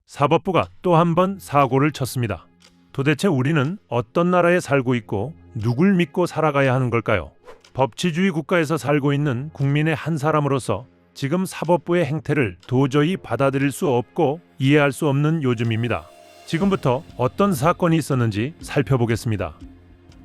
사법부가 또 한 번 사고를 쳤습니다. 도대체 우리는 어떤 나라에 살고 있고 누굴 믿고 살아가야 하는 걸까요? 법치주의 국가에서 살고 있는 국민의 한 사람으로서 지금 사법부의 행태를 도저히 받아들일 수 없고 이해할 수 없는 요즘입니다. 지금부터 어떤 사건이 있었는지 살펴보겠습니다.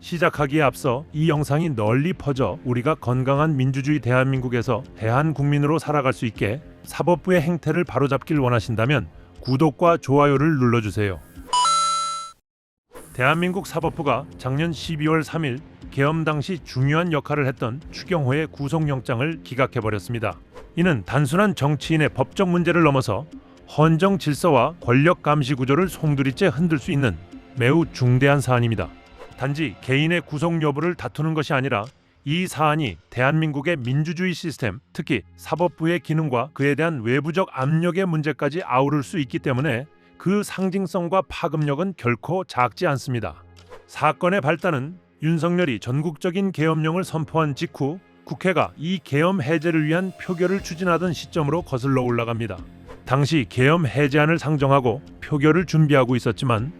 시작하기에 앞서 이 영상이 널리 퍼져 우리가 건강한 민주주의 대한민국에서 대한국민으로 살아갈 수 있게 사법부의 행태를 바로잡길 원하신다면 구독과 좋아요를 눌러주세요. 대한민국 사법부가 작년 12월 3일 계엄 당시 중요한 역할을 했던 추경호의 구속영장을 기각해버렸습니다. 이는 단순한 정치인의 법적 문제를 넘어서 헌정 질서와 권력 감시 구조를 송두리째 흔들 수 있는 매우 중대한 사안입니다. 단지 개인의 구속 여부를 다투는 것이 아니라 이 사안이 대한민국의 민주주의 시스템, 특히 사법부의 기능과 그에 대한 외부적 압력의 문제까지 아우를 수 있기 때문에 그 상징성과 파급력은 결코 작지 않습니다. 사건의 발단은 윤석열이 전국적인 계엄령을 선포한 직후 국회가 이 계엄 해제를 위한 표결을 추진하던 시점으로 거슬러 올라갑니다. 당시 계엄 해제안을 상정하고 표결을 준비하고 있었지만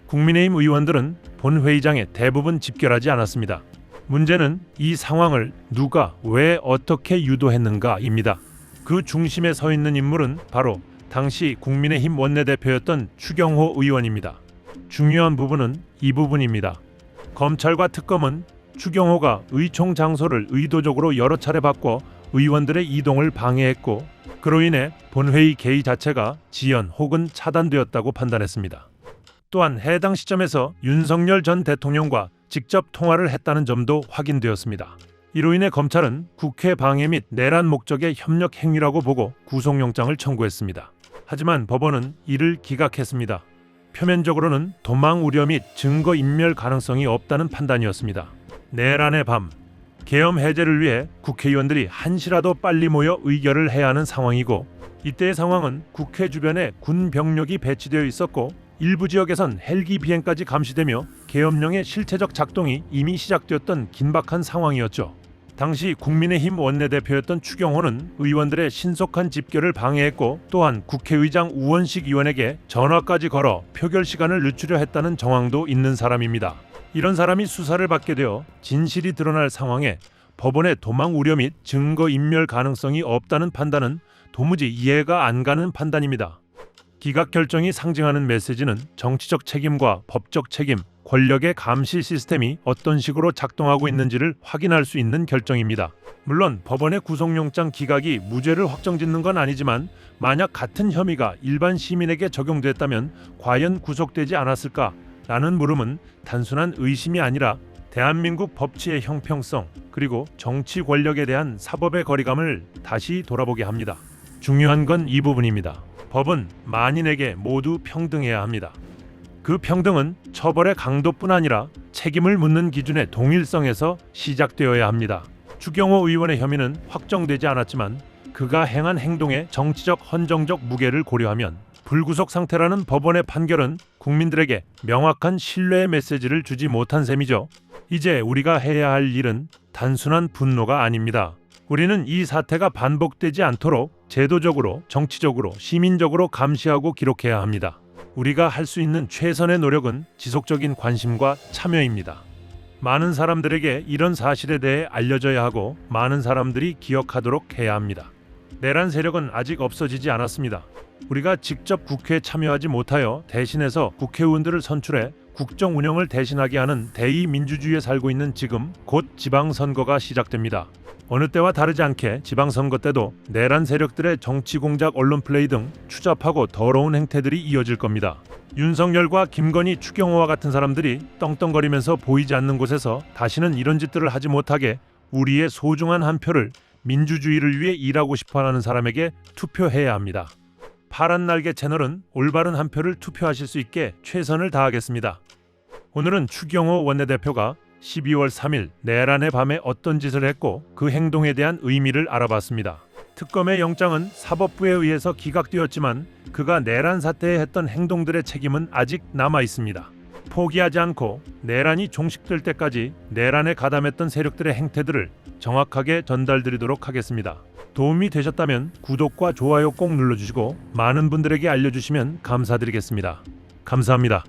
국민의힘 의원들은 본회의장에 대부분 집결하지 않았습니다. 문제는 이 상황을 누가 왜 어떻게 유도했는가입니다. 그 중심에 서 있는 인물은 바로 당시 국민의힘 원내대표였던 추경호 의원입니다. 중요한 부분은 이 부분입니다. 검찰과 특검은 추경호가 의총 장소를 의도적으로 여러 차례 바꿔 의원들의 이동을 방해했고 그로 인해 본회의 개의 자체가 지연 혹은 차단되었다고 판단했습니다. 또한 해당 시점에서 윤석열 전 대통령과 직접 통화를 했다는 점도 확인되었습니다. 이로 인해 검찰은 국회 방해 및 내란 목적의 협력 행위라고 보고 구속영장을 청구했습니다. 하지만 법원은 이를 기각했습니다. 표면적으로는 도망 우려 및 증거 인멸 가능성이 없다는 판단이었습니다. 내란의 밤, 계엄 해제를 위해 국회의원들이 한시라도 빨리 모여 의결을 해야 하는 상황이고 이때의 상황은 국회 주변에 군 병력이 배치되어 있었고 일부 지역에선 헬기 비행까지 감시되며 계엄령의 실체적 작동이 이미 시작되었던 긴박한 상황이었죠. 당시 국민의힘 원내대표였던 추경호는 의원들의 신속한 집결을 방해했고 또한 국회의장 우원식 의원에게 전화까지 걸어 표결 시간을 늦추려 했다는 정황도 있는 사람입니다. 이런 사람이 수사를 받게 되어 진실이 드러날 상황에 법원의 도망 우려 및 증거 인멸 가능성이 없다는 판단은 도무지 이해가 안 가는 판단입니다. 기각 결정이 상징하는 메시지는 정치적 책임과 법적 책임, 권력의 감시 시스템이 어떤 식으로 작동하고 있는지를 확인할 수 있는 결정입니다. 물론 법원의 구속영장 기각이 무죄를 확정짓는 건 아니지만 만약 같은 혐의가 일반 시민에게 적용됐다면 과연 구속되지 않았을까라는 물음은 단순한 의심이 아니라 대한민국 법치의 형평성 그리고 정치 권력에 대한 사법의 거리감을 다시 돌아보게 합니다. 중요한 건 이 부분입니다. 법은 만인에게 모두 평등해야 합니다. 그 평등은 처벌의 강도뿐 아니라 책임을 묻는 기준의 동일성에서 시작되어야 합니다. 추경호 의원의 혐의는 확정되지 않았지만 그가 행한 행동의 정치적 헌정적 무게를 고려하면 불구속 상태라는 법원의 판결은 국민들에게 명확한 신뢰의 메시지를 주지 못한 셈이죠. 이제 우리가 해야 할 일은 단순한 분노가 아닙니다. 우리는 이 사태가 반복되지 않도록 제도적으로, 정치적으로, 시민적으로 감시하고 기록해야 합니다. 우리가 할 수 있는 최선의 노력은 지속적인 관심과 참여입니다. 많은 사람들에게 이런 사실에 대해 알려져야 하고 많은 사람들이 기억하도록 해야 합니다. 내란 세력은 아직 없어지지 않았습니다. 우리가 직접 국회에 참여하지 못하여 대신해서 국회의원들을 선출해 국정 운영을 대신하게 하는 대의민주주의에 살고 있는 지금 곧 지방선거가 시작됩니다. 어느 때와 다르지 않게 지방선거 때도 내란 세력들의 정치 공작, 언론 플레이 등 추잡하고 더러운 행태들이 이어질 겁니다. 윤석열과 김건희, 추경호와 같은 사람들이 떵떵거리면서 보이지 않는 곳에서 다시는 이런 짓들을 하지 못하게 우리의 소중한 한 표를 민주주의를 위해 일하고 싶어하는 사람에게 투표해야 합니다. 파란 날개 채널은 올바른 한 표를 투표하실 수 있게 최선을 다하겠습니다. 오늘은 추경호 원내대표가 12월 3일 내란의 밤에 어떤 짓을 했고 그 행동에 대한 의미를 알아봤습니다. 특검의 영장은 사법부에 의해서 기각되었지만 그가 내란 사태에 했던 행동들의 책임은 아직 남아 있습니다. 포기하지 않고 내란이 종식될 때까지 내란에 가담했던 세력들의 행태들을 정확하게 전달드리도록 하겠습니다. 도움이 되셨다면 구독과 좋아요 꼭 눌러주시고 많은 분들에게 알려주시면 감사드리겠습니다. 감사합니다.